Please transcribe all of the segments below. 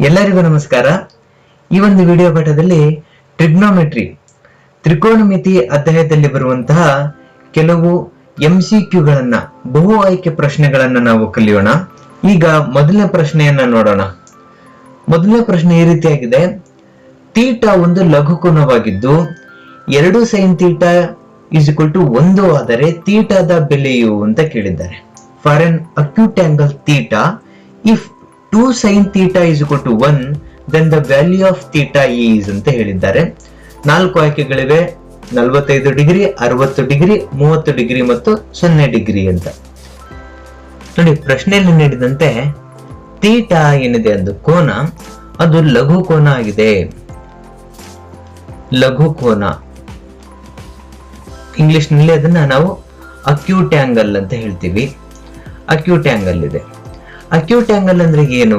ಎಲ್ಲರಿಗೂ ನಮಸ್ಕಾರ. ಈ ಒಂದು ವಿಡಿಯೋ ಪಾಠದಲ್ಲಿ ಟ್ರಿಗ್ನೋಮೆಟ್ರಿ ತ್ರಿಕೋನಮಿತಿ ಅಧ್ಯಾಯದಲ್ಲಿ ಬರುವಂತಹ ಕೆಲವು MCQಗಳನ್ನ ಬಹು ಆಯ್ಕೆ ಪ್ರಶ್ನೆಗಳನ್ನ ನಾವು ಕಲಿಯೋಣ. ಈಗ ಮೊದಲನೇ ಪ್ರಶ್ನೆಯನ್ನ ನೋಡೋಣ. ಮೊದಲನೇ ಪ್ರಶ್ನೆ ಈ ರೀತಿಯಾಗಿದೆ: ಥೀಟಾ ಒಂದು ಲಘುಕೋನವಾಗಿದ್ದು 2 sin ಥೀಟಾ = 1 ಆದರೆ ಥೀಟಾದ ಬೆಲೆಯು ಅಂತ ಕೇಳಿದ್ದಾರೆ. For N acute angle theta, if 2 sin theta = 1 then the value of theta is ಅಂತ ಹೇಳಿದ್ದಾರೆ. 4 ಆಯ್ಕೆಗಳಿವೆ: 45 ಡಿಗ್ರಿ, 60 ಡಿಗ್ರಿ, 30 ಡಿಗ್ರಿ ಮತ್ತು 0 ಡಿಗ್ರಿ ಅಂತ. ನೋಡಿ, ಪ್ರಶ್ನೆಯಲ್ಲಿ ನೀಡಿದಂತೆ ಥೀಟಾ ಏನಿದೆ ಅದು ಕೋನ, ಅದು ಲಘು ಕೋನ ಆಗಿದೆ. ಲಘು ಕೋನ, ಇಂಗ್ಲಿಷ್ ನಲ್ಲಿ ಅದನ್ನ ನಾವು ಅಕ್ಯೂಟ್ ಆಂಗಲ್ ಅಂತ ಹೇಳ್ತೀವಿ. ಅಕ್ಯೂಟ್ ಆಂಗಲ್ ಇದೆ. ಅಕ್ಯೂಟ್ ಆಂಗಲ್ ಅಂದ್ರೆ ಏನು?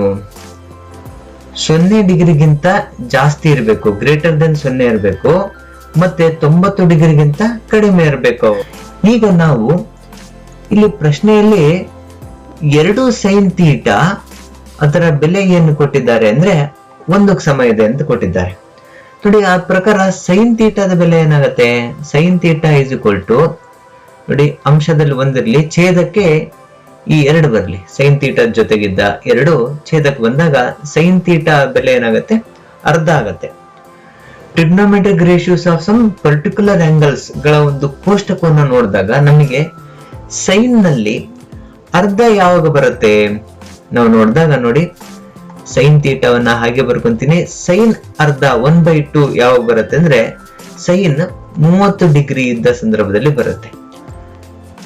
0 ಡಿಗ್ರಿಗಿಂತ ಜಾಸ್ತಿ ಇರಬೇಕು, ಗ್ರೇಟರ್ ದೆನ್ 0 ಇರಬೇಕು, ಮತ್ತೆ 90 ಡಿಗ್ರಿಗಿಂತ ಕಡಿಮೆ ಇರಬೇಕು. ಈಗ ನಾವು ಇಲ್ಲಿ ಪ್ರಶ್ನೆಯಲ್ಲಿ 2 sin ಥೀಟಾ ಅದರ ಬೆಲೆ ಏನು ಕೊಟ್ಟಿದ್ದಾರೆ ಅಂದ್ರೆ 1 ಸಮ ಇದೆ ಅಂತ ಕೊಟ್ಟಿದ್ದಾರೆ. ನೋಡಿ, ಆ ಪ್ರಕಾರ sin ಥೀಟಾದ ಬೆಲೆ ಏನಾಗುತ್ತೆ? sin ಥೀಟಾ = ನೋಡಿ, ಅಂಶದಲ್ಲಿ 1 ಇರಲಿ, ಛೇದಕ್ಕೆ ಈ 2 ಬರಲಿ. sin ಥೀಟಾ ಜೊತೆಗಿದ್ದ 2 ಛೇದಕ್ಕೆ ಬಂದಾಗ sin ಥೀಟಾ ಬೆಲೆ ಏನಾಗುತ್ತೆ? ಅರ್ಧ ಆಗತ್ತೆ. Trigonometric ratios of some particular angles ಗಳ ಒಂದು ಕೋಷ್ಟಕವನ್ನು ನೋಡಿದಾಗ ನಮಗೆ sin ನಲ್ಲಿ ಅರ್ಧ ಯಾವಾಗ ಬರುತ್ತೆ ನಾವು ನೋಡಿದಾಗ, ನೋಡಿ, sin ಥೀಟಾವನ್ನ ಹಾಗೆ ಬರ್ಕೊಂತೀನಿ. sin ಅರ್ಧ 1/2 ಯಾವಾಗ ಬರುತ್ತೆ ಅಂದ್ರೆ sin 30 ಡಿಗ್ರಿ ಇದ್ದ ಸಂದರ್ಭದಲ್ಲಿ ಬರುತ್ತೆ.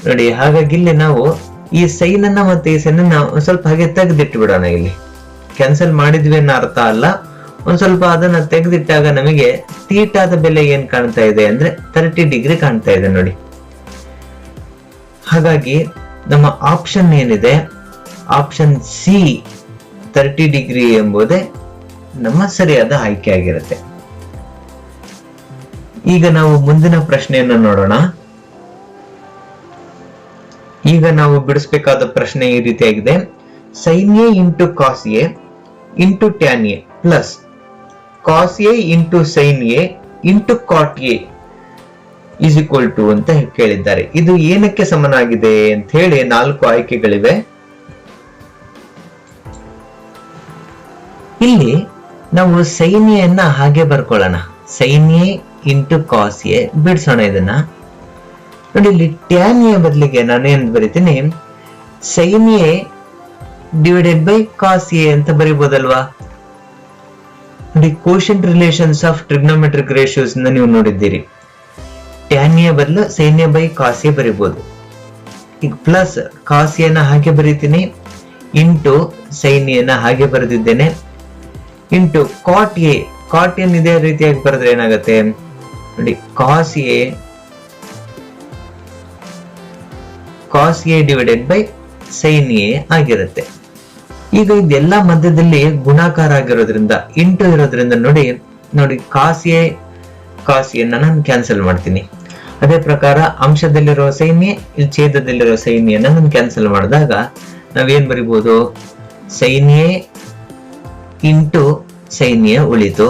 ನೋಡಿ, ಹಾಗಾಗಿ ಇಲ್ಲಿ ನಾವು ಈ ಸೈನ್ ಅನ್ನ ಮತ್ತೆ ಈ ಸೈನ್ ಅನ್ನ ಒಂದ್ ಸ್ವಲ್ಪ ಹಾಗೆ ತೆಗೆದಿಟ್ಟು ಬಿಡೋಣ. ಇಲ್ಲಿ ಕ್ಯಾನ್ಸಲ್ ಮಾಡಿದ್ವಿ ಅನ್ನೋ ಅರ್ಥ ಅಲ್ಲ, ಒಂದ್ ಸ್ವಲ್ಪ ಅದನ್ನ ತೆಗೆದಿಟ್ಟಾಗ ನಮಗೆ ಥೀಟಾದ ಬೆಲೆ ಏನ್ ಕಾಣ್ತಾ ಇದೆ ಅಂದ್ರೆ 30 ಡಿಗ್ರಿ ಕಾಣ್ತಾ ಇದೆ. ನೋಡಿ, ಹಾಗಾಗಿ ನಮ್ಮ ಆಪ್ಷನ್ ಏನಿದೆ, ಆಪ್ಷನ್ ಸಿ 30 ಡಿಗ್ರಿ ಎಂಬುದೇ ನಮ್ಮ ಸರಿಯಾದ ಆಯ್ಕೆ ಆಗಿರುತ್ತೆ. ಈಗ ನಾವು ಮುಂದಿನ ಪ್ರಶ್ನೆಯನ್ನು ನೋಡೋಣ. ಈಗ ನಾವು ಬಿಡಿಸಬೇಕಾದ ಪ್ರಶ್ನೆ ಈ ರೀತಿಯಾಗಿದೆ: sin A × cos A × tan A plus cos A × sin A × cot A = ಅಂತ ಕೇಳಿದ್ದಾರೆ. ಇದು ಏನಕ್ಕೆ ಸಮನಾಗಿದೆ ಅಂತ ಹೇಳಿ 4 ಆಯ್ಕೆಗಳಿವೆ. ಇಲ್ಲಿ ನಾವು sin A ಅನ್ನ ಹಾಗೆ ಬರ್ಕೊಳ್ಳೋಣ. sin A × cos A ಬಿಡಿಸೋಣ ಇದನ್ನ. ನೋಡಿ, ಇಲ್ಲಿ tan A ಬದಲಿಗೆ ನಾನೇನ್ ಬರೀತೀನಿ? sin A / cos A ಅಂತ ಬರೀಬಹುದಲ್ವಾ? ನೋಡಿ, quotient relations of trigonometric ratios ನೀವು ನೋಡಿದ್ದೀರಿ. tan A ಬದಲು sin A / cos A ಬರೀಬಹುದು. ಈಗ ಪ್ಲಸ್ cos A ನ ಹಾಗೆ ಬರೀತೀನಿ, ಇಂಟು sin A ನ ಹಾಗೆ ಬರೆದಿದ್ದೇನೆ, into cot A. cot A ಇದೇ ರೀತಿಯಾಗಿ ಬರೆದ್ರೆ ಏನಾಗುತ್ತೆ? ನೋಡಿ, cos A / sin A ಆಗಿರುತ್ತೆ. ಈಗ ಇದೆಲ್ಲ ಮಧ್ಯದಲ್ಲಿ ಗುಣಾಕಾರ ಆಗಿರೋದ್ರಿಂದ, ಇಂಟು ಇರೋದ್ರಿಂದ ನೋಡಿ cos A ನಾನು ಕ್ಯಾನ್ಸಲ್ ಮಾಡ್ತೀನಿ. ಅದೇ ಪ್ರಕಾರ ಅಂಶದಲ್ಲಿರೋ sin A, ಇಲ್ಲಿ ಛೇದದಲ್ಲಿರೋ sin A ನಾನು ಕ್ಯಾನ್ಸಲ್ ಮಾಡಿದಾಗ ನಾವೇನ್ ಬರಿಬಹುದು? sin A × sin A ಉಳಿತು,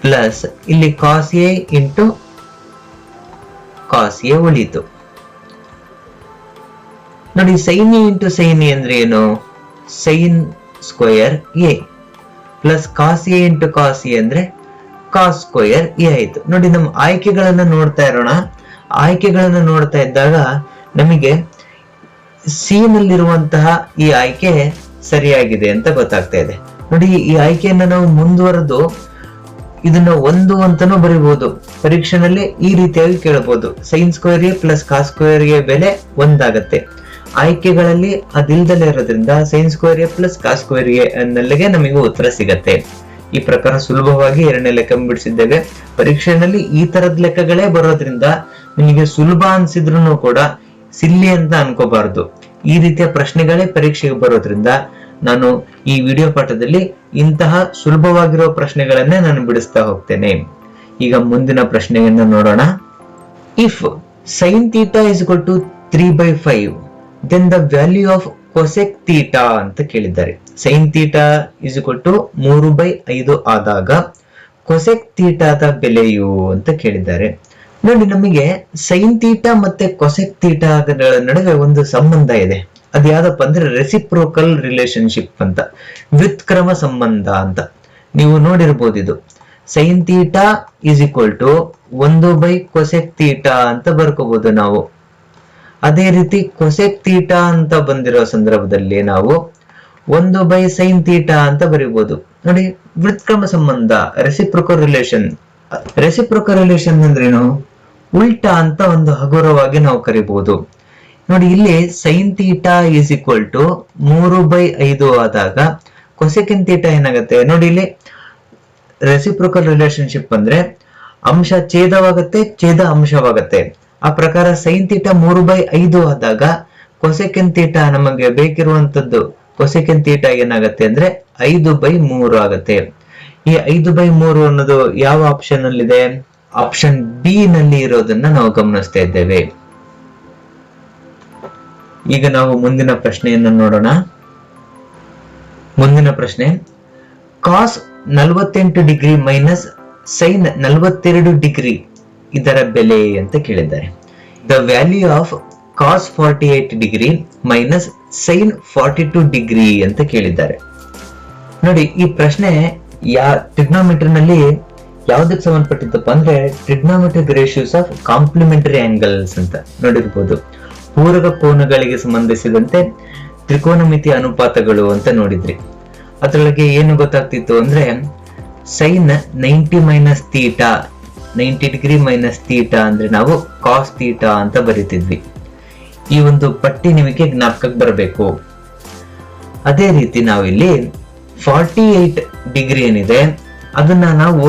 ಪ್ಲಸ್ ಇಲ್ಲಿ cos A × cos A ಉಳಿತು. ನೋಡಿ, sin A × sin A ಅಂದ್ರೆ ಏನು? sin square A plus cos A × cos A ಅಂದ್ರೆ cos ಸ್ಕ್ವೇರ್ A ಆಯ್ತು. ನೋಡಿ, ನಮ್ಮ ಆಯ್ಕೆಗಳನ್ನ ನೋಡ್ತಾ ಇರೋಣ. ಆಯ್ಕೆಗಳನ್ನ ನೋಡ್ತಾ ಇದ್ದಾಗ ನಮಗೆ ಸಿ ನಲ್ಲಿರುವಂತಹ ಈ ಆಯ್ಕೆ ಸರಿಯಾಗಿದೆ ಅಂತ ಗೊತ್ತಾಗ್ತಾ ಇದೆ. ನೋಡಿ, ಈ ಆಯ್ಕೆಯನ್ನ ನಾವು ಮುಂದುವರೆದು ಇದನ್ನ 1 ಅಂತಾನೂ ಬರೀಬಹುದು. ಪರೀಕ್ಷೆನಲ್ಲಿ ಈ ರೀತಿಯಾಗಿ ಕೇಳಬಹುದು. sin square A plus cos square A ಬೆಲೆ 1 ಆಗತ್ತೆ. ಆಯ್ಕೆಗಳಲ್ಲಿ ಅದಿಲ್ದಲೇ ಇರೋದ್ರಿಂದ sin square A plus cos square A ಅನ್ನಲ್ಲಿಗೆ ನಮಗೆ ಉತ್ತರ ಸಿಗತ್ತೆ. ಈ ಪ್ರಕಾರ ಸುಲಭವಾಗಿ 2ನೇ ಲೆಕ್ಕ ಬಿಡಿಸಿದ್ದೇವೆ. ಪರೀಕ್ಷೆಯಲ್ಲಿ ಈ ತರದ ಲೆಕ್ಕಗಳೇ ಬರೋದ್ರಿಂದ ನಿಮಗೆ ಸುಲಭ ಅನ್ಸಿದ್ರು ಕೂಡ ಸಿಲ್ಲಿ ಅಂತ ಅನ್ಕೋಬಾರ್ದು. ಈ ರೀತಿಯ ಪ್ರಶ್ನೆಗಳೇ ಪರೀಕ್ಷೆಗೆ ಬರೋದ್ರಿಂದ ನಾನು ಈ ವಿಡಿಯೋ ಪಾಠದಲ್ಲಿ ಇಂತಹ ಸುಲಭವಾಗಿರೋ ಪ್ರಶ್ನೆಗಳನ್ನೇ ನಾನು ಬಿಡಿಸ್ತಾ ಹೋಗ್ತೇನೆ. ಈಗ ಮುಂದಿನ ಪ್ರಶ್ನೆಯನ್ನು ನೋಡೋಣ. If sin θ = 3/5 then the value of cosec theta ಅಂತ ಕೇಳಿದ್ದಾರೆ. Sine theta is equal to 3/5 ಆದಾಗ ಕೊಸೆಕ್ ತೀಟಾದ ಬೆಲೆಯು ಅಂತ ಕೇಳಿದ್ದಾರೆ. ನೋಡಿ, ನಮಗೆ ಸೈನ್ ತೀಟಾ ಮತ್ತೆ ಕೊಸೆಕ್ ತೀಟಾಗಳ ನಡುವೆ ಒಂದು ಸಂಬಂಧ ಇದೆ. ಅದು ಯಾವ್ದಪ್ಪ ಅಂದ್ರೆ ರೆಸಿಪ್ರೋಕಲ್ ರಿಲೇಶನ್ಶಿಪ್ ಅಂತ, ವ್ಯುತ್ಕ್ರಮ ಸಂಬಂಧ ಅಂತ. ನೀವು ನೋಡಿರ್ಬೋದು, ಇದು sine theta is equal to 1/ಕೊಸೆಕ್ ತೀಟಾ ಅಂತ ಬರ್ಕೋಬಹುದು ನಾವು. ಅದೇ ರೀತಿ ಕೊಸೆಕ್ ತೀಟಾ ಅಂತ ಬಂದಿರೋ ಸಂದರ್ಭದಲ್ಲಿ ನಾವು 1/ಸೈನ್ ತೀಟಾ ಅಂತ ಬರೀಬಹುದು. ನೋಡಿ, ವ್ಯುತ್ಕ್ರಮ ಸಂಬಂಧ, ರೆಸಿಪ್ರೋಕಲ್ ರಿಲೇಶನ್. ರೆಸಿಪ್ರೋಕಲ್ ರಿಲೇಶನ್ ಅಂದ್ರೇನು? ಉಲ್ಟಾ ಅಂತ ಒಂದು ಹಗುರವಾಗಿ ನಾವು ಕರಿಬಹುದು. ನೋಡಿ, ಇಲ್ಲಿ sine theta is equal to 3/5 ಆದಾಗ ಕೊಸೆಕಿನ್ ತೀಟಾ ಏನಾಗುತ್ತೆ? ನೋಡಿ, ಇಲ್ಲಿ ರೆಸಿಪ್ರೋಕಲ್ ರಿಲೇಶನ್ಶಿಪ್ ಅಂದ್ರೆ ಅಂಶ ಛೇದವಾಗುತ್ತೆ, ಛೇದ ಅಂಶವಾಗುತ್ತೆ. ಆ ಪ್ರಕಾರ ಸೈನ್ ತೀಟಾ 3/5 ಆದಾಗ ಕೊಸೆಕಿನ್ ತೀಟಾ ನಮಗೆ ಬೇಕಿರುವಂತದ್ದು ಕೊಸೆಕಿನ್ ತೀಟಾ ಏನಾಗುತ್ತೆ ಅಂದ್ರೆ 5/3 ಆಗುತ್ತೆ. ಈ 5/3 ಅನ್ನೋದು ಯಾವ ಆಪ್ಷನ್ ಅಲ್ಲಿ ಇದೆ? ಆಪ್ಷನ್ ಬಿ ನಲ್ಲಿ ಇರೋದನ್ನ ನಾವು ಗಮನಿಸ್ತಾ ಇದ್ದೇವೆ. ಈಗ ನಾವು ಮುಂದಿನ ಪ್ರಶ್ನೆಯನ್ನು ನೋಡೋಣ. ಮುಂದಿನ ಪ್ರಶ್ನೆ, cos 48 degree minus sine 42 degree ಇದರ ಬೆಲೆ ಅಂತ ಕೇಳಿದ್ದಾರೆ. The value of cos 48 degree minus sine 42 degree ಅಂತ ಕೇಳಿದ್ದಾರೆ. ನೋಡಿ, ಈ ಪ್ರಶ್ನೆ ಟ್ರಿಗ್ನೋಮೆಟ್ರಿ ನಲ್ಲಿ ಯಾವ್ದಕ್ಕೆ ಸಂಬಂಧಪಟ್ಟಿದ್ದಪ್ಪ ಅಂದ್ರೆ trigonometric ratios of complementary angles ಅಂತ ನೋಡಿರ್ಬೋದು. ಪೂರಕ ಕೋನಗಳಿಗೆ ಸಂಬಂಧಿಸಿದಂತೆ ತ್ರಿಕೋನಮಿತಿ ಅನುಪಾತಗಳು ಅಂತ ನೋಡಿದ್ರಿ. ಅದರೊಳಗೆ ಏನು ಗೊತ್ತಾಗ್ತಿತ್ತು ಅಂದ್ರೆ sine 90 minus theta, 90 degree minus theta ಅಂದ್ರೆ ನಾವು ಕಾಸ್ ತೀಟಾ ಅಂತ ಬರಿತಿದ್ವಿ. ಈ ಒಂದು ಪಟ್ಟಿ ನಿಮಗೆ ಜ್ಞಾಪಕಕ್ಕೆ ಬರಬೇಕು. ಅದೇ ರೀತಿ ನಾವಿಲ್ಲಿ 48 ಡಿಗ್ರಿ ಏನಿದೆ ಅದನ್ನ ನಾವು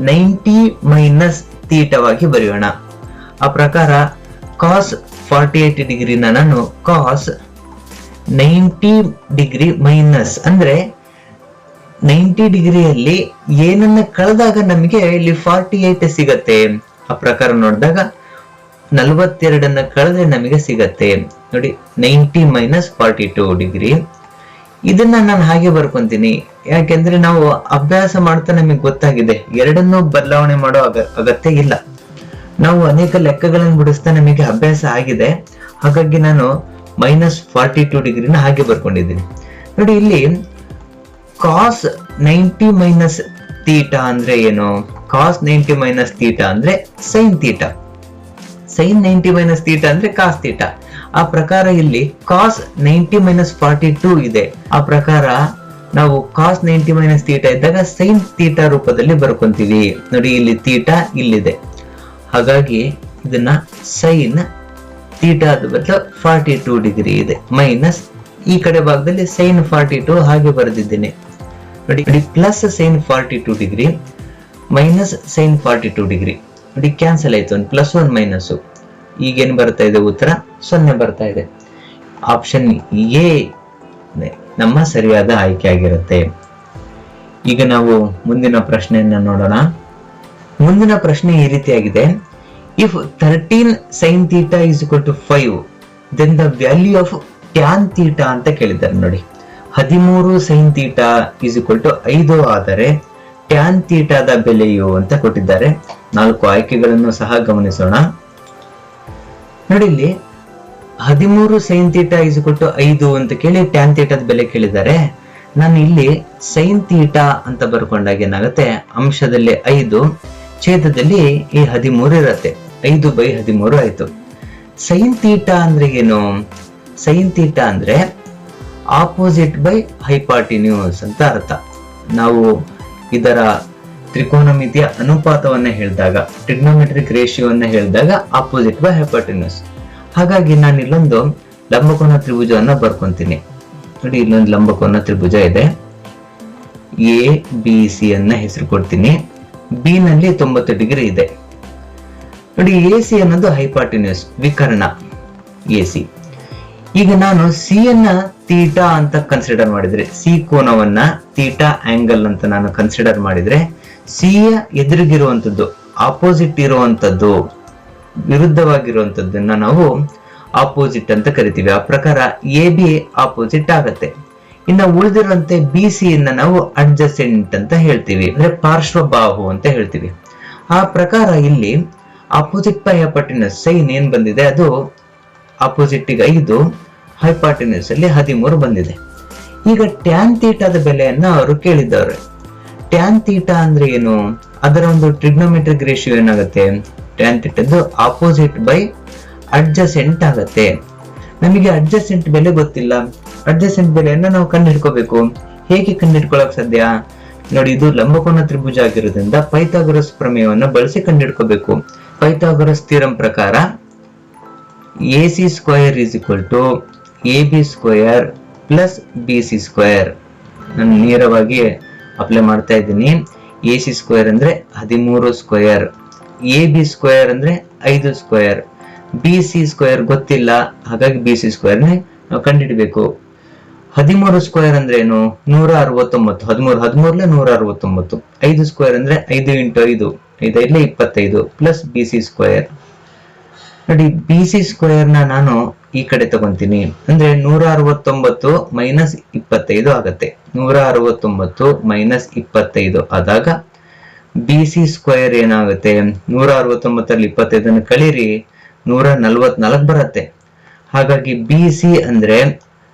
90 ಮೈನಸ್ ತೀಟವಾಗಿ ಬರೆಯೋಣ. ಆ ಪ್ರಕಾರ ಕಾಸ್ 48 ಡಿಗ್ರಿನ ನಾನು ಕಾಸ್ 90 ಡಿಗ್ರಿ ಮೈನಸ್ ಅಂದ್ರೆ 90 ಡಿಗ್ರಿಯಲ್ಲಿ ಏನನ್ನ ಕಳೆದಾಗ ನಮಗೆ ಇಲ್ಲಿ 48 ಸಿಗತ್ತೆ. ಆ ಪ್ರಕಾರ ನೋಡಿದಾಗ 42 ಕಳೆದ್ರೆ ನಮಗೆ ಸಿಗತ್ತೆ. ನೋಡಿ, 90 ಮೈನಸ್ 42 ಡಿಗ್ರಿ. ಇದನ್ನ ನಾನು ಹಾಗೆ ಬರ್ಕೊಂತೀನಿ, ಯಾಕೆಂದ್ರೆ ನಾವು ಅಭ್ಯಾಸ ಮಾಡ್ತಾ ನಮಗೆ ಗೊತ್ತಾಗಿದೆ ಎರಡನ್ನೂ ಬದಲಾವಣೆ ಮಾಡೋ ಅಗತ್ಯ ಇಲ್ಲ. ನಾವು ಅನೇಕ ಲೆಕ್ಕಗಳನ್ನು ಬಿಡಿಸ್ತಾ ನಮಗೆ ಅಭ್ಯಾಸ ಆಗಿದೆ. ಹಾಗಾಗಿ ನಾನು ಮೈನಸ್ 42 ಡಿಗ್ರಿನ ಹಾಗೆ ಬರ್ಕೊಂಡಿದ್ದೀನಿ. ನೋಡಿ, ಇಲ್ಲಿ ಕಾಸ್ 90 ಮೈನಸ್ ತೀಟಾ ಅಂದ್ರೆ ಏನು? ಕಾಸ್ 90 ಮೈನಸ್ ತೀಟಾ ಅಂದ್ರೆ sine theta, sine 90 minus theta ಅಂದ್ರೆ ಕಾಸ್ ತೀಟಾ. ಆ ಪ್ರಕಾರ ಇಲ್ಲಿ ಕಾಸ್ 90 ಮೈನಸ್ 42 ಇದೆ. ಆ ಪ್ರಕಾರ ನಾವು ಕಾಸ್ 90 ಮೈನಸ್ ತೀಟಾ ಇದ್ದಾಗ ಸೈನ್ ತೀಟಾ ರೂಪದಲ್ಲಿ ಬರ್ಕೊಂತೀವಿ. ನೋಡಿ, ಇಲ್ಲಿ ತೀಟಾ ಇಲ್ಲಿದೆ, ಹಾಗಾಗಿ ಇದನ್ನ ಸೈನ್ ತೀಟಾದ ಬದಲು 42 ಡಿಗ್ರಿ ಇದೆ ಮೈನಸ್ ಈ ಕಡೆ ಭಾಗದಲ್ಲಿ ಸೈನ್ 42 ಹಾಗೆ ಬರೆದಿದ್ದೇನೆ. ನೋಡಿ, plus sine 42 degree minus sine 42 degree. ನೋಡಿ, ಕ್ಯಾನ್ಸಲ್ ಆಯ್ತು, ಒಂದು ಪ್ಲಸ್ ಒಂದು ಮೈನಸ್. ಈಗೇನ್ ಬರ್ತಾ ಇದೆ? ಉತ್ತರ 0 ಬರ್ತಾ ಇದೆ. ಆಪ್ಷನ್ ಎ ನಮ್ಮ ಸರಿಯಾದ ಆಯ್ಕೆ ಆಗಿರುತ್ತೆ. ಈಗ ನಾವು ಮುಂದಿನ ಪ್ರಶ್ನೆಯನ್ನ ನೋಡೋಣ. ಮುಂದಿನ ಪ್ರಶ್ನೆ ಈ ರೀತಿಯಾಗಿದೆ. If 13 sine theta is equal to 5 then the value of tan theta ಅಂತ ಕೇಳಿದ್ದಾರೆ. ನೋಡಿ, 13 sine theta is equal to 5 ಆದರೆ ಟ್ಯಾನ್ ತೀಟಾದ ಬೆಲೆಯು ಅಂತ ಕೊಟ್ಟಿದ್ದಾರೆ. 4 ಆಯ್ಕೆಗಳನ್ನು ಸಹ ಗಮನಿಸೋಣ. ನೋಡಿ, ಇಲ್ಲಿ 13 sine theta is equal to 5 ಅಂತ ಕೇಳಿ ಟ್ಯಾನ್ ತೀಟಾದ ಬೆಲೆ ಕೇಳಿದ್ದಾರೆ. ನಾನು ಇಲ್ಲಿ ಸೈನ್ ತೀಟಾ ಅಂತ ಬರ್ಕೊಂಡಾಗ ಏನಾಗುತ್ತೆ? ಅಂಶದಲ್ಲಿ 5, ಛೇದದಲ್ಲಿ ಈ 13 ಇರತ್ತೆ. 5/13 ಆಯ್ತು. ಸೈನ್ ತೀಟಾ ಅಂದ್ರೆ ಏನು? ಸೈನ್ ತೀಟಾ ಅಂದ್ರೆ ಆಪೋಸಿಟ್ ಬೈ ಹೈಪಾಟಿನ್ಯೂಸ್ ಅಂತ ಅರ್ಥ. ನಾವು ಇದರ ತ್ರಿಕೋನಮಿತಿಯ ಅನುಪಾತವನ್ನ ಹೇಳಿದಾಗ, ಟ್ರಿಗ್ನೋಮೆಟ್ರಿಕ್ ರೇಷಿಯೋವನ್ನ ಹೇಳಿದಾಗ ಆಪೋಸಿಟ್ ಬೈ ಹೈಪಾಟಿನ್ಯೂಸ್. ಹಾಗಾಗಿ ನಾನು ಇಲ್ಲೊಂದು ಲಂಬಕೋನ ತ್ರಿಭುಜವನ್ನ ಬರ್ಕೊಂತೀನಿ. ನೋಡಿ, ಇಲ್ಲೊಂದು ಲಂಬಕೋನ ತ್ರಿಭುಜ ಇದೆ. ಎ ಬಿ ಸಿ ಅನ್ನ ಹೆಸರು ಕೊಡ್ತೀನಿ. ಬಿ ನಲ್ಲಿ 90 ಡಿಗ್ರಿ ಇದೆ. ನೋಡಿ, ಎ ಸಿ ಅನ್ನೋದು ಹೈಪಾಟಿನ್ಯೂಸ್, ವಿಕರ್ಣ ಎ ಸಿ. ಈಗ ನಾನು ಸಿ ಅನ್ನ ತೀಟಾ ಅಂತ ಕನ್ಸಿಡರ್ ಮಾಡಿದ್ರೆ, ಸಿ ಕೋನವನ್ನ ತೀಟಾ ಆಂಗಲ್ ಅಂತ ನಾನು ಕನ್ಸಿಡರ್ ಮಾಡಿದ್ರೆ, ಸಿ ಯ ಎದುರಿಗಿರುವಂತದ್ದು, ಆಪೋಸಿಟ್ ಇರುವಂತದ್ದು, ವಿರುದ್ಧವಾಗಿರುವಂತದ್ದನ್ನ ನಾವು ಆಪೋಸಿಟ್ ಅಂತ ಕರಿತೀವಿ. ಆ ಪ್ರಕಾರ ಎ ಬಿ ಆಪೋಸಿಟ್ ಆಗತ್ತೆ. ಇನ್ನು ಉಳಿದಿರುವಂತೆ ಬಿ ಸಿ ಯನ್ನ ನಾವು ಅಡ್ಜಸೆಂಟ್ ಅಂತ ಹೇಳ್ತೀವಿ, ಅಂದ್ರೆ ಪಾರ್ಶ್ವಬಾಹು ಅಂತ ಹೇಳ್ತೀವಿ. ಆ ಪ್ರಕಾರ ಇಲ್ಲಿ ಆಪೋಸಿಟ್ ಬೈ ಹೈಪಾಟಿನಸ್ ಸೈನ್ ಏನ್ ಬಂದಿದೆ ಅದು ಆಪೋಸಿಟ್ ಗೆ 5, ಹೈಪಾಟಿನಸ್ ಅಲ್ಲಿ 13 ಬಂದಿದೆ. ಈಗ ಟ್ಯಾನ್ ಥೀಟಾದ ಬೆಲೆಯನ್ನ ಅವರು ಕೇಳಿದ್ದಾರೆ. ಟ್ಯಾನ್ ಥೀಟಾ ಅಂದ್ರೆ ಏನು? ಅದರ ಒಂದು ಟ್ರಿಗ್ನೋಮೆಟ್ರಿಕ್ ರೇಷಿಯೋ ಏನಾಗುತ್ತೆ? ಟ್ಯಾನ್ ಥೀಟಾದ್ದು ಆಪೋಸಿಟ್ ಬೈ ಅಡ್ಜಸೆಂಟ್ ಆಗತ್ತೆ. ನಮಗೆ ಅಡ್ಜಸೆಂಟ್ ಬೆಲೆ ಗೊತ್ತಿಲ್ಲ. ಅಡ್ಜಸೆಂಟ್ ಬೆಲೆಯನ್ನ ನಾವು ಕಂಡುಹಿಡ್ಕೋಬೇಕು. ಹೇಗೆ ಕಂಡುಹಿಡ್ಕೊಳ್ಳಕ್ ಸಾಧ್ಯ? ನೋಡಿ, ಇದು ಲಂಬಕೋನ ತ್ರಿಭುಜ ಆಗಿರೋದ್ರಿಂದ ಪೈಥಾಗರಸ್ ಪ್ರಮೇಯವನ್ನ ಬಳಸಿ ಕಂಡುಹಿಡ್ಕೋಬೇಕು. ಪೈಥಾಗರಸ್ ಥಿಯರಂ ಪ್ರಕಾರ AC square is equal to AB square plus BC square. ನಾನು ನೇರವಾಗಿ ಅಪ್ಲೈ ಮಾಡ್ತಾ ಇದ್ದೀನಿ. AC ಸ್ಕ್ವೇರ್ ಅಂದ್ರೆ 13 ಸ್ಕ್ವೇರ್, AB ಸ್ಕ್ವೇರ್ ಅಂದ್ರೆ 5 ಸ್ಕ್ವೇರ್, BC ಸ್ಕ್ವೇರ್ ಗೊತ್ತಿಲ್ಲ, ಹಾಗಾಗಿ BC ಸ್ಕ್ವೇರ್ ನಾವು ಕಂಡುಹಿಡಬೇಕು. 13 ಸ್ಕ್ವೇರ್ ಅಂದ್ರೆ ಏನು? 169. 13 169. 5 ಸ್ಕ್ವೇರ್ ಅಂದ್ರೆ 5 × 5, 5 25 ಪ್ಲಸ್ BC ಸ್ಕ್ವೇರ್. ನೋಡಿ, BC ಸ್ಕ್ವೇರ್ ನಾನು ಈ ಕಡೆ ತಗೊಂತೀನಿ, ಅಂದ್ರೆ 169 ಮೈನಸ್ 25 ಆಗತ್ತೆ. 169 ಮೈನಸ್ 25 ಆದಾಗ BC ಸ್ಕ್ವೇರ್ ಏನಾಗುತ್ತೆ? 169 25 ಕಳೀರಿ, 144 ಬರುತ್ತೆ. ಹಾಗಾಗಿ BC ಅಂದ್ರೆ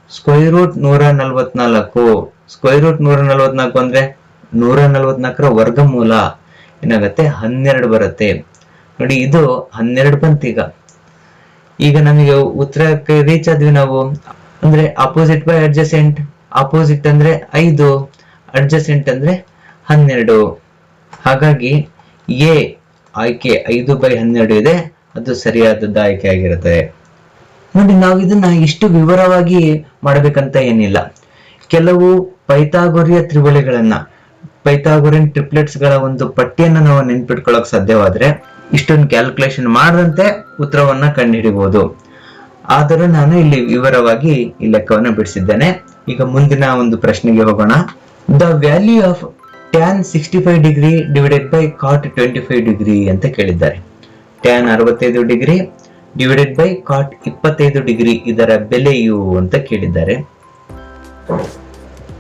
ಸ್ಕ್ವೇರ್ ರೂಟ್ 144. ಸ್ಕ್ವೇರ್ ರೂಟ್ 144 ಅಂದ್ರೆ 144ರ ವರ್ಗಮೂಲ ಏನಾಗುತ್ತೆ? 12 ಬರುತ್ತೆ. ನೋಡಿ, ಇದು 12 ಬಂತೀಗ. ಈಗ ನಮಗೆ ಉತ್ತರಕ್ಕೆ ರೀಚ್ ಆದ್ವಿ ನಾವು. ಅಂದ್ರೆ ಅಪೋಸಿಟ್ ಬೈ ಅಡ್ಜಸೆಂಟ್. ಅಪೋಸಿಟ್ ಅಂದ್ರೆ 5, ಅಡ್ಜಸೆಂಟ್ ಅಂದ್ರೆ 12. ಹಾಗಾಗಿ ಎ ಆಯ್ಕೆ 5/12 ಇದೆ, ಅದು ಸರಿಯಾದದ್ದು ಆಯ್ಕೆ ಆಗಿರುತ್ತೆ. ನೋಡಿ, ನಾವು ಇದನ್ನ ಇಷ್ಟು ವಿವರವಾಗಿ ಮಾಡಬೇಕಂತ ಏನಿಲ್ಲ. ಕೆಲವು ಪೈಥಾಗೋರಿಯ ತ್ರಿವಳಿಗಳನ್ನ, ಪೈಥಾಗೋರಿಯನ್ ಟ್ರಿಪ್ಲೆಟ್ಸ್ ಗಳ ಒಂದು ಪಟ್ಟಿಯನ್ನ ನಾವು ನೆನ್ಪಿಟ್ಕೊಳ್ಳಕ್ ಸಾಧ್ಯವಾದ್ರೆ ಇಷ್ಟೊಂದು ಕ್ಯಾಲ್ಕುಲೇಷನ್ ಮಾಡದಂತೆ ಉತ್ತರವನ್ನ ಕಂಡುಹಿಡಿಬಹುದು. ಆದರೂ ನಾನು ಇಲ್ಲಿ ವಿವರವಾಗಿ ಈ ಲೆಕ್ಕವನ್ನ ಬಿಡಿಸಿದ್ದೇನೆ. ಈಗ ಮುಂದಿನ ಒಂದು ಪ್ರಶ್ನೆಗೆ ಹೋಗೋಣ. The value of tan 65 degree divided by cot 25 degree ಅಂತ ಕೇಳಿದ್ದಾರೆ. Tan 65 degree divided by cot 25 degree ಇದರ ಬೆಲೆಯು ಅಂತ ಕೇಳಿದ್ದಾರೆ.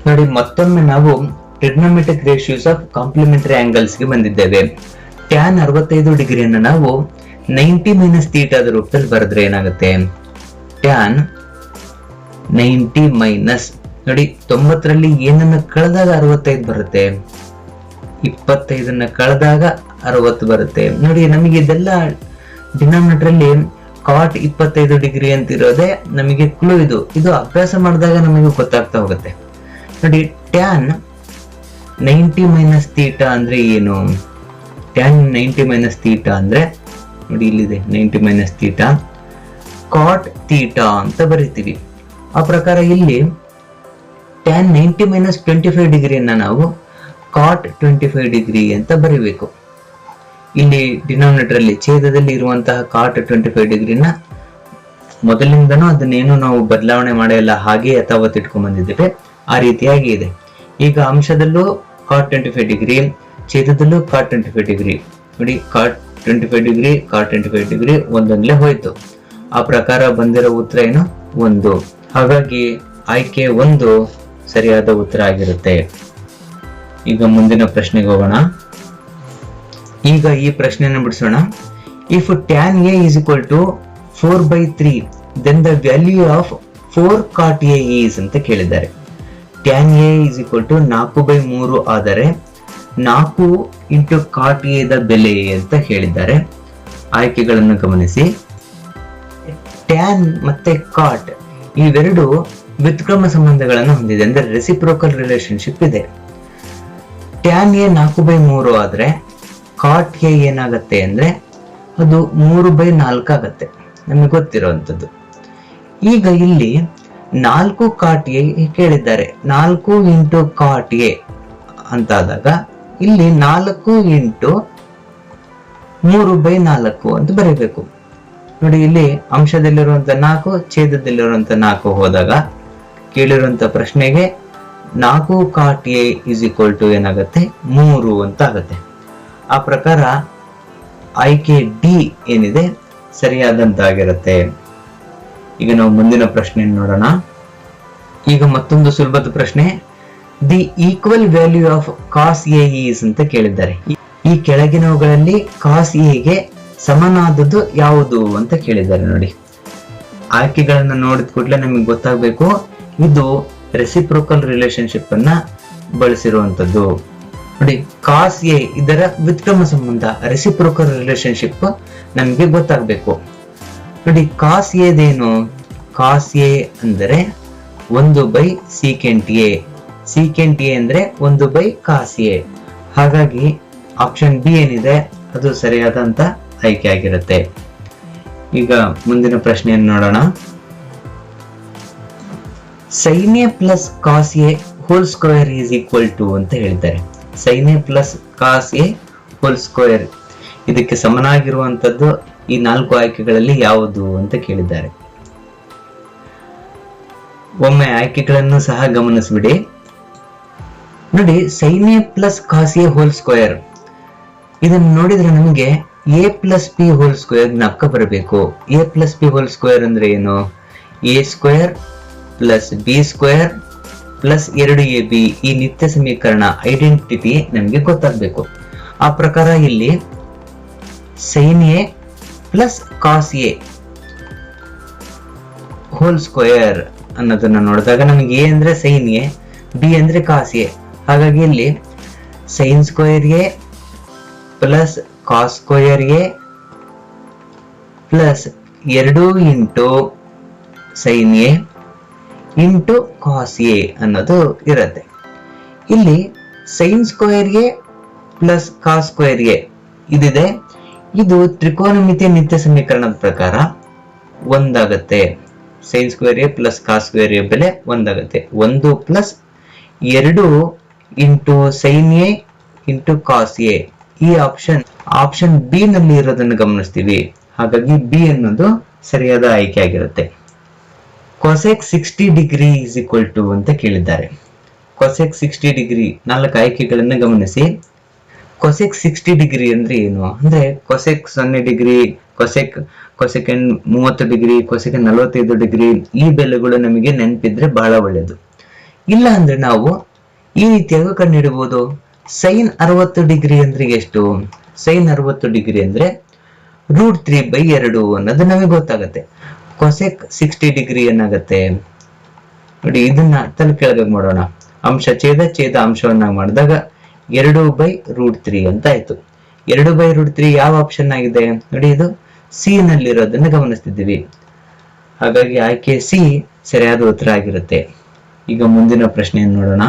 ನೋಡಿ, ಮತ್ತೊಮ್ಮೆ ನಾವು trigonometric ratios of complementary angles ಗೆ ಬಂದಿದ್ದೇವೆ. ಟ್ಯಾನ್ 65 ಡಿಗ್ರಿಯನ್ನ ನಾವು 90 ಮೈನಸ್ ಥೀಟಾದ ರೂಪದಲ್ಲಿ ಬರೆದ್ರೆ ಏನಾಗುತ್ತೆ? ಟ್ಯಾನ್ 90 ಮೈನಸ್, ನೋಡಿ 90ರಲ್ಲಿ ಏನನ್ನ ಕಳೆದಾಗ 65 ಬರುತ್ತೆ, 25ನ್ನ ಕಳೆದಾಗ 60 ಬರುತ್ತೆ. ನೋಡಿ, ನಮಗೆ ಇದೆಲ್ಲ ಡಿನಾಮಿನೇಟರ್ ಅಲ್ಲಿ ಕಾಟ್ 25 ಡಿಗ್ರಿ ಅಂತ ಇರೋದೇ ನಮಗೆ ಕ್ಲೂ. ಇದು ಅಭ್ಯಾಸ ಮಾಡಿದಾಗ ನಮಗೆ ಗೊತ್ತಾಗ್ತಾ ಹೋಗುತ್ತೆ. ನೋಡಿ, ಟ್ಯಾನ್ 90 ಮೈನಸ್ ಥೀಟಾ ಅಂದ್ರೆ ಏನು? ಟ್ಯಾನ್ 90 ಮೈನಸ್ ಥೀಟಾ ಅಂದ್ರೆ ನೋಡಿ ಇಲ್ಲಿದೆ 90 ಮೈನಸ್ ಥೀಟಾ ಕಾಟ್ ಥೀಟಾ ಅಂತ ಬರೀತೀವಿ. ಆ ಪ್ರಕಾರ ಇಲ್ಲಿ ಟ್ಯಾನ್ 90 ಮೈನಸ್ 25 ಡಿಗ್ರಿಯನ್ನ ನಾವು ಕಾಟ್ 25 ಡಿಗ್ರಿ ಅಂತ ಬರೀಬೇಕು. ಇಲ್ಲಿ ಡಿನಾಮಿನೇಟರ್ ಅಲ್ಲಿ ಛೇದದಲ್ಲಿ ಇರುವಂತಹ ಕಾಟ್ 25 ಡಿಗ್ರಿನ ಮೊದಲಿಂದನೂ ಅದನ್ನೇನು ನಾವು ಬದಲಾವಣೆ ಮಾಡಿಲ್ಲ, ಹಾಗೆ ಯಥಾವತ್ ಇಟ್ಕೊಂಡ್ ಬಂದಿದ್ದೇವೆ. ಆ ರೀತಿಯಾಗಿ ಇದೆ. ಈಗ ಅಂಶದಲ್ಲೂ ಕಾಟ್ 25 ಡಿಗ್ರಿ, ಛೇದದಲ್ಲೂ ಕಾಟ್ 25 ಡಿಗ್ರಿ. ನೋಡಿ, ಕಾಟ್ 25 ಡಿಗ್ರಿ ಕಾಟ್ 25 ಡಿಗ್ರಿ ಒಂದೊಂದಲೇ ಹೋಯ್ತು. ಆ ಪ್ರಕಾರ ಬಂದಿರೋ ಉತ್ತರ ಏನು? 1. ಹಾಗಾಗಿ ಆಯ್ಕೆ 1 ಸರಿಯಾದ ಉತ್ತರ ಆಗಿರುತ್ತೆ. ಈಗ ಮುಂದಿನ ಪ್ರಶ್ನೆಗೆ ಹೋಗೋಣ. ಈಗ ಈ ಪ್ರಶ್ನೆಯನ್ನು ಬಿಡಿಸೋಣ. If tan A is equal to 4/3 then the value of 4 cot A is ಅಂತ ಕೇಳಿದ್ದಾರೆ. Tan A is equal to 4/3 ಆದರೆ 4 ಇಂಟು ಕಾಟ್ ಎ ದ ಬೆಲೆ ಅಂತ ಹೇಳಿದ್ದಾರೆ. ಆಯ್ಕೆಗಳನ್ನು ಗಮನಿಸಿ. ಟ್ಯಾನ್ ಮತ್ತೆ ಕಾಟ್ ಇವೆರಡು ವ್ಯುತ್ಕ್ರಮ ಸಂಬಂಧಗಳನ್ನು ಹೊಂದಿದೆ, ಅಂದ್ರೆ ರೆಸಿಪ್ರೋಕಲ್ ರಿಲೇಶನ್ಶಿಪ್ ಇದೆ. ಟ್ಯಾನ್ ಎ 4/3 ಆದ್ರೆ ಕಾಟ್ ಎ ಏನಾಗತ್ತೆ ಅಂದ್ರೆ ಅದು 3/4 ಆಗತ್ತೆ, ನಮಗೆ ಗೊತ್ತಿರುವಂತದ್ದು. ಈಗ ಇಲ್ಲಿ 4 ಕಾಟ್ ಎ ಕೇಳಿದ್ದಾರೆ. 4 ಇಂಟು ಕಾಟ್ ಎ ಅಂತಾದಾಗ ಇಲ್ಲಿ 4 ಇಂಟು 3/4 ಅಂತ ಬರೀಬೇಕು. ನೋಡಿ, ಇಲ್ಲಿ ಅಂಶದಲ್ಲಿರುವಂತ 4 ಛೇದದಲ್ಲಿರುವಂತ 4 ಹೋದಾಗ ಕೇಳಿರುವಂತ ಪ್ರಶ್ನೆಗೆ 4 cot A is equal to ಏನಾಗತ್ತೆ? 3 ಅಂತ ಆಗತ್ತೆ. ಆ ಪ್ರಕಾರ ಆಯ್ಕೆ ಡಿ ಏನಿದೆ ಸರಿಯಾದಂತಾಗಿರುತ್ತೆ. ಈಗ ನಾವು ಮುಂದಿನ ಪ್ರಶ್ನೆ ನೋಡೋಣ. ಈಗ ಮತ್ತೊಂದು ಸುಲಭದ ಪ್ರಶ್ನೆ. The equal value of cos A is ಅಂತ ಕೇಳಿದ್ದಾರೆ. ಈ ಕೆಳಗಿನವುಗಳಲ್ಲಿ ಕಾಸ್ ಎಗೆ ಸಮನಾದದ್ದು ಯಾವುದು ಅಂತ ಕೇಳಿದ್ದಾರೆ. ನೋಡಿ, ಆಯ್ಕೆಗಳನ್ನ ನೋಡಿದ ಕೂಡಲೇ ನಮಗೆ ಗೊತ್ತಾಗಬೇಕು ಇದು ರೆಸಿಪ್ರೋಕಲ್ ರಿಲೇಶನ್ಶಿಪ್ ಅನ್ನ ಬಳಸಿರುವಂತದ್ದು. ನೋಡಿ, ಕಾಸ್ ಎ ಇದರ ವ್ಯುತ್ಕ್ರಮ ಸಂಬಂಧ, ರೆಸಿಪ್ರೋಕಲ್ ರಿಲೇಶನ್ಶಿಪ್ ನಮಗೆ ಗೊತ್ತಾಗಬೇಕು. ನೋಡಿ, ಕಾಸ್ ಎದೇನು? ಕಾಸ್ ಎ ಅಂದರೆ 1 ಸೀಕೆಂಟ್ ಎ. ಸೀಕೆಂಟ್ ಎ ಅಂದ್ರೆ 1 ಕಾಸ್ ಎ. ಹಾಗಾಗಿ ಆಪ್ಷನ್ ಬಿ ಏನಿದೆ ಅದು ಸರಿಯಾದಂತ ಆಯ್ಕೆ ಆಗಿರುತ್ತೆ. ಈಗ ಮುಂದಿನ ಪ್ರಶ್ನೆಯನ್ನು ನೋಡೋಣ. Sine A plus cos A whole square is equal to ಅಂತ ಹೇಳಿದ್ದಾರೆ. Sine A plus cos A whole square ಇದಕ್ಕೆ ಸಮನಾಗಿರುವಂತದ್ದು ಈ 4 ಆಯ್ಕೆಗಳಲ್ಲಿ ಯಾವುದು ಅಂತ ಕೇಳಿದ್ದಾರೆ. ಒಮ್ಮೆ ಆಯ್ಕೆಗಳನ್ನು ಸಹ ಗಮನಿಸ್ಬಿಡಿ. ನೋಡಿ, sine A plus cos A whole square ಇದನ್ನು ನೋಡಿದ್ರೆ ನಮಗೆ A plus B whole square ಜ್ಞಾಪಕ ಬರಬೇಕು. A plus B whole square ಅಂದ್ರೆ ಏನು? A square plus B square plus 2ab ಈ ನಿತ್ಯ ಸಮೀಕರಣ ಐಡೆಂಟಿಟಿ ನಮಗೆ ಗೊತ್ತಾಗಬೇಕು. ಆ ಪ್ರಕಾರ ಇಲ್ಲಿ sine A plus cos A whole square ಅನ್ನೋದನ್ನ ನೋಡಿದಾಗ ನಮಗೆ ಎ ಅಂದ್ರೆ ಸೈನ್ ಎ, ಬಿ ಅಂದ್ರೆ ಕಾಸ್ ಎ. ಹಾಗಾಗಿ ಇಲ್ಲಿ sine square A plus cos square A plus 2 into sine A into cos A ಅನ್ನೋದು ಇರುತ್ತೆ. ಇಲ್ಲಿ sine square A plus cos square A ಇದಿದೆ. ಇದು ತ್ರಿಕೋನಮಿತಿಯ ನಿತ್ಯ ಸಮೀಕರಣದ ಪ್ರಕಾರ ಒಂದಾಗತ್ತೆ. Sine square A plus cos square A ಬೆಲೆ ಒಂದಾಗತ್ತೆ. 1 plus 2 into sine A into cos A. ಈ ಆಪ್ಷನ್ ಬಿ ನಲ್ಲಿ ಇರೋದನ್ನು ಗಮನಿಸ್ತೀವಿ. ಹಾಗಾಗಿ ಬಿ ಅನ್ನೋದು ಸರಿಯಾದ ಆಯ್ಕೆ ಆಗಿರುತ್ತೆ. Cosec 60 degree is equal to ಅಂತ ಕೇಳಿದ್ದಾರೆ. ಕೊಸೆಕ್ 60 ಡಿಗ್ರಿ 4 ಆಯ್ಕೆಗಳನ್ನು ಗಮನಿಸಿ. ಕೊಸೆಕ್ 60 ಡಿಗ್ರಿ ಅಂದ್ರೆ ಏನು? ಅಂದ್ರೆ cosec 0 degree, cosecant 30 degree, cosecant 45 degree ಈ ಬೆಲೆಗಳು ನಮಗೆ ನೆನಪಿದ್ರೆ ಬಹಳ ಒಳ್ಳೆಯದು. ಇಲ್ಲ ಅಂದ್ರೆ ನಾವು ಈ ರೀತಿಯಾಗಿ ಕಂಡುಹಿಡಬಹುದು. ಸೈನ್ 60 ಡಿಗ್ರಿ ಅಂದ್ರೆ ಎಷ್ಟು? ಸೈನ್ 60 ಡಿಗ್ರಿ ಅಂದ್ರೆ √3/2 ಅನ್ನೋದು ನಮಗೆ ಗೊತ್ತಾಗತ್ತೆ. ಕೊಸೆಕ್ 60 ಡಿಗ್ರಿ ಏನಾಗತ್ತೆ ನೋಡಿ, ಇದನ್ನ ತಲೆ ಕೆಳಗೆ ಮಾಡೋಣ. ಅಂಶ ಛೇದ ಅಂಶವನ್ನ ಮಾಡಿದಾಗ 2/√3 ಅಂತ ಆಯ್ತು. 2/√3 ಯಾವ ಆಪ್ಷನ್ ಆಗಿದೆ ನೋಡಿ, ಇದು ಸಿ ನಲ್ಲಿರೋದನ್ನ ಗಮನಿಸ್ತಿದ್ದೀವಿ. ಹಾಗಾಗಿ ಆಯ್ಕೆ ಸಿ ಸರಿಯಾದ ಉತ್ತರ ಆಗಿರುತ್ತೆ. ಈಗ ಮುಂದಿನ ಪ್ರಶ್ನೆಯನ್ನು ನೋಡೋಣ.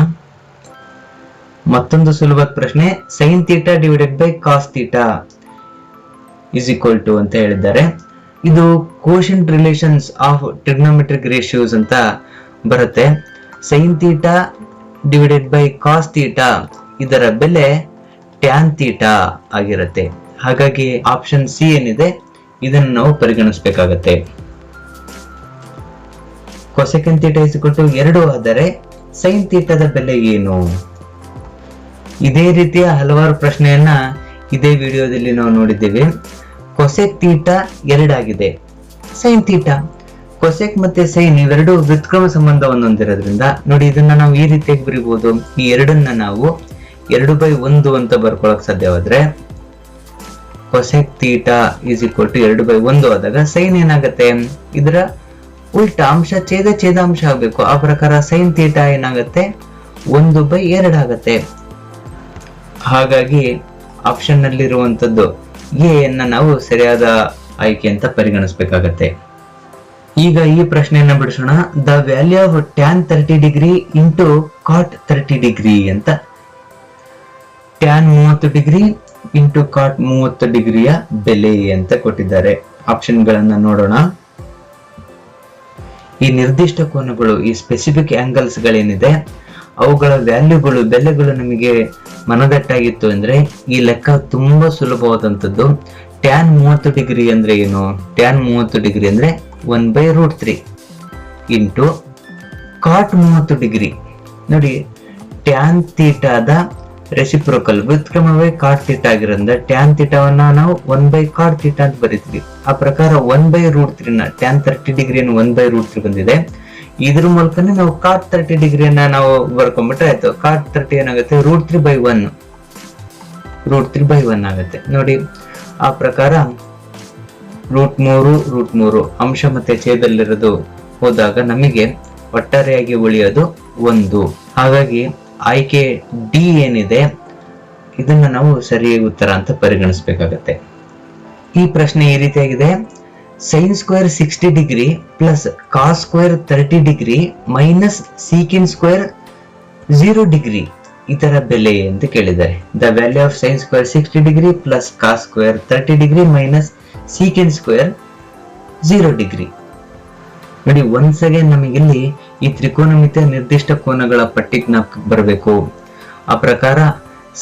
ಮತ್ತೊಂದು ಸುಲಭದ ಪ್ರಶ್ನೆ. Sine theta divided by cos theta is equal to ಅಂತ ಹೇಳಿದ್ದಾರೆ. ಇದು quotient relations of trigonometric ratios ಅಂತ ಬರುತ್ತೆ. Sine theta divided by cos theta ಇದರ ಬೆಲೆ ಟ್ಯಾನ್ ಥೀಟಾ ಆಗಿರುತ್ತೆ. ಹಾಗಾಗಿ ಆಪ್ಷನ್ ಸಿ ಏನಿದೆ ಇದನ್ನು ನಾವು ಪರಿಗಣಿಸಬೇಕಾಗತ್ತೆ. Cosecant theta is equal to 2 ಆದರೆ ಸೈನ್ ಥೀಟಾದ ಬೆಲೆ ಏನು? ಇದೇ ರೀತಿಯ ಹಲವಾರು ಪ್ರಶ್ನೆಯನ್ನ ಇದೇ ವಿಡಿಯೋದಲ್ಲಿ ನಾವು ನೋಡಿದ್ದೇವೆ. ಕೊಸೆಕ್ ಥೀಟಾ 2 ಆಗಿದೆ. ಸೈನ್ ಥೀಟಾ, ಕೊಸೆಕ್ ಮತ್ತೆ ಸೈನ್ ಇವೆರಡು ವ್ಯುತ್ಕ್ರಮ ಸಂಬಂಧವನ್ನು ಹೊಂದಿರೋದ್ರಿಂದ ನೋಡಿ ಇದನ್ನ ನಾವು ಈ ರೀತಿಯಾಗಿ ಬರೀಬಹುದು. ಈ ಎರಡನ್ನ ನಾವು 2/1 ಅಂತ ಬರ್ಕೊಳಕ್ ಸಾಧ್ಯವಾದ್ರೆ cosec theta is equal to 2/1 ಆದಾಗ ಸೈನ್ ಏನಾಗುತ್ತೆ? ಇದರ ಉಲ್ಟಾ ಅಂಶ ಛೇದಾಂಶ ಆಗ್ಬೇಕು. ಆ ಪ್ರಕಾರ ಸೈನ್ ಥೀಟಾ ಏನಾಗುತ್ತೆ? 1/2 ಆಗತ್ತೆ. ಹಾಗಾಗಿ ಆಪ್ಷನ್ ನಲ್ಲಿರುವಂತದ್ದು ಎ ಅನ್ನ ನಾವು ಸರಿಯಾದ ಆಯ್ಕೆ ಅಂತ ಪರಿಗಣಿಸಬೇಕಾಗತ್ತೆ. ಈಗ ಈ ಪ್ರಶ್ನೆಯನ್ನ ಬಿಡಿಸೋಣ. The value of tan 30 degree into cot 30 degree ಅಂತ. ಟ್ಯಾನ್ 30 ಡಿಗ್ರಿ ಇಂಟು ಕಾಟ್ 30 ಡಿಗ್ರಿಯ ಬೆಲೆ ಅಂತ ಕೊಟ್ಟಿದ್ದಾರೆ. ಆಪ್ಷನ್ ಗಳನ್ನ ನೋಡೋಣ. ಈ ನಿರ್ದಿಷ್ಟ ಕೋನಗಳು, ಈ ಸ್ಪೆಸಿಫಿಕ್ ಆಂಗಲ್ಸ್ ಗಳೇನಿದೆ ಅವುಗಳ ವ್ಯಾಲ್ಯೂಗಳು, ಬೆಲೆಗಳು ನಮಗೆ ಮನದಟ್ಟಾಗಿತ್ತು ಅಂದ್ರೆ ಈ ಲೆಕ್ಕ ತುಂಬಾ ಸುಲಭವಾದಂಥದ್ದು. ಟ್ಯಾನ್ 30 ಡಿಗ್ರಿ ಅಂದ್ರೆ ಏನು? ಟ್ಯಾನ್ 30 ಡಿಗ್ರಿ ಅಂದ್ರೆ 1/√3 ಇಂಟು ಕಾಟ್ 30 ಡಿಗ್ರಿ. ನೋಡಿ, ಟ್ಯಾನ್ ಥೀಟಾದ ರೆಸಿಪ್ರೋಕಲ್ ವ್ಯುತ್ಕ್ರಮವೇ ಕಾಟ್ ಥೀಟಾ ಆಗಿರೋದ್ರಿಂದ ಟ್ಯಾನ್ ಥೀಟಾವನ್ನ ನಾವು 1/cot ಥೀಟಾ ಅಂತ ಬರೀತೀವಿ. ಆ ಪ್ರಕಾರ 1/√3 ನ ಟ್ಯಾನ್ 30 ಡಿಗ್ರಿಯನ್ನು 1/√3 ಬಂದಿದೆ. ಇದ್ರ ಮೂಲಕನೇ ನಾವು ಕಾಟ್ 30 ಡಿಗ್ರಿಯನ್ನ ನಾವು ಬರ್ಕೊಂಡ್ಬಿಟ್ರೆ ಆಯ್ತು. ಕಾಟ್ 30 ಏನಾಗುತ್ತೆ, √3/1 √3/1 ಆಗುತ್ತೆ ನೋಡಿ. ಆ ಪ್ರಕಾರ √3 ಅಂಶ ಮತ್ತೆ ಛೇದದಲ್ಲಿರೋದು ಹೋದಾಗ ನಮಗೆ ಒಟ್ಟಾರೆಯಾಗಿ ಉಳಿಯೋದು 1. ಹಾಗಾಗಿ ಆಯ್ಕೆ ಡಿ ಏನಿದೆ ಇದನ್ನ ನಾವು ಸರಿಯಾಗಿ ಉತ್ತರ ಅಂತ ಪರಿಗಣಿಸಬೇಕಾಗತ್ತೆ. ಈ ಪ್ರಶ್ನೆ ಈ ರೀತಿಯಾಗಿದೆ, sin square 60 degree plus cos square 30 degree minus secant square 0 degree ಇದರ ಬೆಲೆ ಅಂತ ಕೇಳಿದ್ದಾರೆ. The value of sin square 60 degree plus cos square 30 degree minus secant square 0 degree. ನೋಡಿ, ಒನ್ಸ್ ಅಗೇನ್ ನಮಗಿಲ್ಲಿ ಈ ತ್ರಿಕೋನಮಿತಿಯ ನಿರ್ದಿಷ್ಟ ಕೋನಗಳ ಪಟ್ಟಿ ಜ್ಞಾಪಕ ಬರಬೇಕು. ಆ ಪ್ರಕಾರ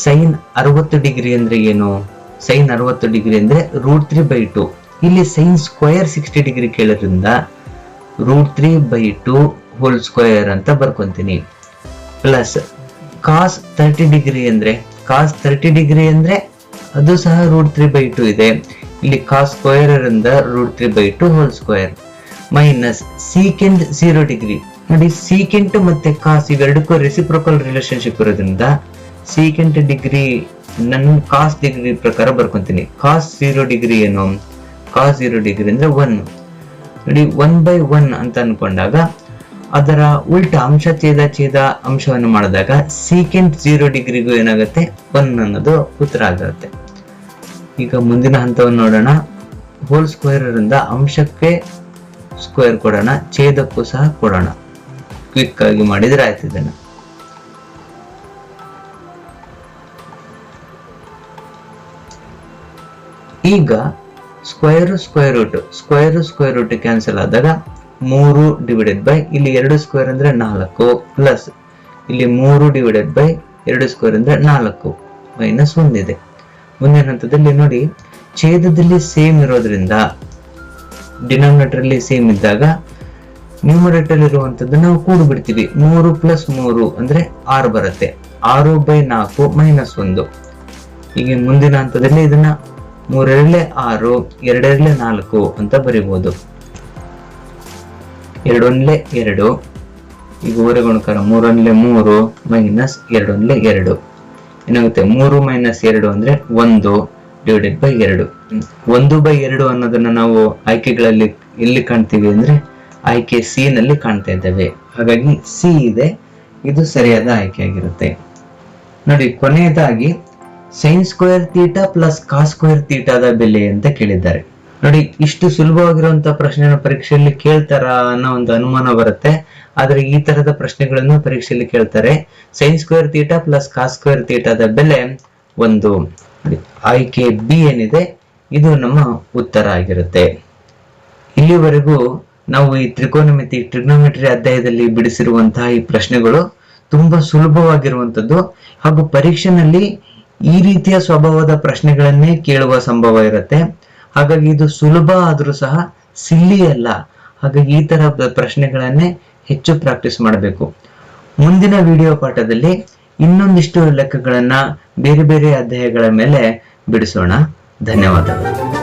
ಸೈನ್ 60 ಡಿಗ್ರಿ ಅಂದ್ರೆ ಏನು? ಸೈನ್ 60 ಡಿಗ್ರಿ ಅಂದ್ರೆ √3/2. ಇಲ್ಲಿ ಸೈನ್ ಸ್ಕ್ವೇರ್ 60 ಡಿಗ್ರಿ ಕೇಳೋದ್ರಿಂದ √3/2 ಹೋಲ್ ಸ್ಕ್ವೇರ್ ಅಂತ ಬರ್ಕೊಂತೀನಿ. ಪ್ಲಸ್ ಕಾಸ್ 30 ಡಿಗ್ರಿ ಅಂದ್ರೆ ಅದು ಸಹ √3/2 ಇದೆ. ಇಲ್ಲಿ ಕಾಸ್ ಸ್ಕ್ವೇರ್ ಇಂದ √3/2 whole square minus secant 0 degree. ನೋಡಿ, ಸೀಕೆಂಟ್ ಮತ್ತೆ ಕಾಸ್ ಇವೆರಡಕ್ಕೂ ರೆಸಿಪ್ರೋಕಲ್ ರಿಲೇಶನ್ಶಿಪ್ ಇರೋದ್ರಿಂದ ಸೀಕೆಂಟ್ ಡಿಗ್ರಿ ನಾನು ಕಾಸ್ ಡಿಗ್ರಿ ಪ್ರಕಾರ ಬರ್ಕೊಂತೀನಿ. ಕಾಸ್ 0 ಡಿಗ್ರಿ ಏನು? ಕಾಸ್ 0 ಡಿಗ್ರಿ ಅಂದ್ರೆ 1. ನೋಡಿ, 1/1 ಅಂತ ಅನ್ಕೊಂಡಾಗ ಅದರ ಉಲ್ಟ ಅಂಶ ಛೇದ ಅಂಶವನ್ನು ಮಾಡಿದಾಗ ಸೀಕೆಂಟ್ 0 ಡಿಗ್ರಿಗೂ ಏನಾಗುತ್ತೆ, 1 ಅನ್ನೋದು ಉತ್ತರ ಆಗುತ್ತೆ. ಈಗ ಮುಂದಿನ ಹಂತವನ್ನು ನೋಡೋಣ. ಹೋಲ್ ಸ್ಕ್ವೇರ್ ಇಂದ ಅಂಶಕ್ಕೆ ಸ್ಕ್ವೇರ್ ಕೊಡೋಣ, ಛೇದಕ್ಕೂ ಸಹ ಕೊಡೋಣ. ಕ್ವಿಕ್ ಆಗಿ ಮಾಡಿದ್ರೆ ಆಯ್ತು. ಇದನ್ನ ಈಗ ಸ್ಕ್ವೇರ್ ರೂಟ್ ಕ್ಯಾನ್ಸಲ್ ಆದಾಗ 3 ಡಿವೈಡೆಡ್ ಬೈ ಇಲ್ಲಿ 2 ಸ್ಕ್ವೇರ್ ಅಂದ್ರೆ 4 ಪ್ಲಸ್ ಇಲ್ಲಿ 3 ಡಿವೈಡೆಡ್ ಬೈ 2 ಸ್ಕ್ವೇರ್ ಅಂದ್ರೆ 4 ಮೈನಸ್ 1 ಇದೆ. ಮುಂದಿನ ಹಂತದಲ್ಲಿ ನೋಡಿ, ಛೇದದಲ್ಲಿ ಸೇಮ್ ಇರೋದ್ರಿಂದ ಡಿನಾಮಿನೇಟರ್ ಅಲ್ಲಿ ಸೇಮ್ ಇದ್ದಾಗ ನ್ಯೂಮರೇಟರ್ ಇರುವಂತದ್ದು ನಾವು ಕೂಡು ಬಿಡ್ತೀವಿ. 3 + 3 ಅಂದ್ರೆ 6 ಬರುತ್ತೆ. 6/4 ಮೈನಸ್ 1. ಈಗ ಮುಂದಿನ ಹಂತದಲ್ಲಿ ಇದನ್ನ 3 6 2 4 ಅಂತ ಬರೀಬಹುದು. 2 2 ಈಗ ಊರ ಗುಣಕಾರ 3 3 ಮೈನಸ್ 2 2 ಏನಾಗುತ್ತೆ, 3 - 2 ಅಂದ್ರೆ 1 ಡಿವೈಡೆಡ್ ಬೈ 2. 1/2 ಅನ್ನೋದನ್ನ ನಾವು ಆಯ್ಕೆಗಳಲ್ಲಿ ಎಲ್ಲಿ ಕಾಣ್ತೀವಿ ಅಂದ್ರೆ ಆಯ್ಕೆ ಸಿ ನಲ್ಲಿ ಕಾಣ್ತಾ ಇದ್ದೇವೆ. ಹಾಗಾಗಿ ಸಿ ಇದೆ, ಇದು ಸರಿಯಾದ ಆಯ್ಕೆ ಆಗಿರುತ್ತೆ. ನೋಡಿ, ಕೊನೆಯದಾಗಿ sine square theta plus cos square ಥೀಟಾದ ಬೆಲೆ ಅಂತ ಕೇಳಿದ್ದಾರೆ. ನೋಡಿ, ಇಷ್ಟು ಸುಲಭವಾಗಿರುವಂತಹ ಪ್ರಶ್ನೆನ ಪರೀಕ್ಷೆಯಲ್ಲಿ ಕೇಳ್ತಾರ ಅನ್ನೋ ಒಂದು ಅನುಮಾನ ಬರುತ್ತೆ. ಆದ್ರೆ ಈ ತರದ ಪ್ರಶ್ನೆಗಳನ್ನು ಪರೀಕ್ಷೆಯಲ್ಲಿ ಕೇಳ್ತಾರೆ. Sine square theta plus cos square ಥೀಟಾದ ಬೆಲೆ 1. ಆಯ್ಕೆ ಬಿ ಏನಿದೆ ಇದು ನಮ್ಮ ಉತ್ತರ ಆಗಿರುತ್ತೆ. ಇಲ್ಲಿವರೆಗೂ ನಾವು ಈ ಟ್ರಿಗ್ನೋಮೆಟ್ರಿ ಅಧ್ಯಾಯದಲ್ಲಿ ಬಿಡಿಸಿರುವಂತಹ ಈ ಪ್ರಶ್ನೆಗಳು ತುಂಬಾ ಸುಲಭವಾಗಿರುವಂತದ್ದು ಹಾಗೂ ಪರೀಕ್ಷೆನಲ್ಲಿ ಈ ರೀತಿಯ ಸ್ವಭಾವದ ಪ್ರಶ್ನೆಗಳನ್ನೇ ಕೇಳುವ ಸಂಭವ ಇರುತ್ತೆ. ಹಾಗಾಗಿ ಇದು ಸುಲಭ ಆದ್ರೂ ಸಹ ಸಿಲ್ಲಿ ಅಲ್ಲ. ಹಾಗಾಗಿ ಈ ತರ ಪ್ರಶ್ನೆಗಳನ್ನೇ ಹೆಚ್ಚು ಪ್ರಾಕ್ಟೀಸ್ ಮಾಡಬೇಕು. ಮುಂದಿನ ವಿಡಿಯೋ ಪಾಠದಲ್ಲಿ ಇನ್ನೊಂದಿಷ್ಟು ಲೆಕ್ಕಗಳನ್ನ ಬೇರೆ ಬೇರೆ ಅಧ್ಯಾಯಗಳ ಮೇಲೆ ಬಿಡಿಸೋಣ. ಧನ್ಯವಾದಗಳು.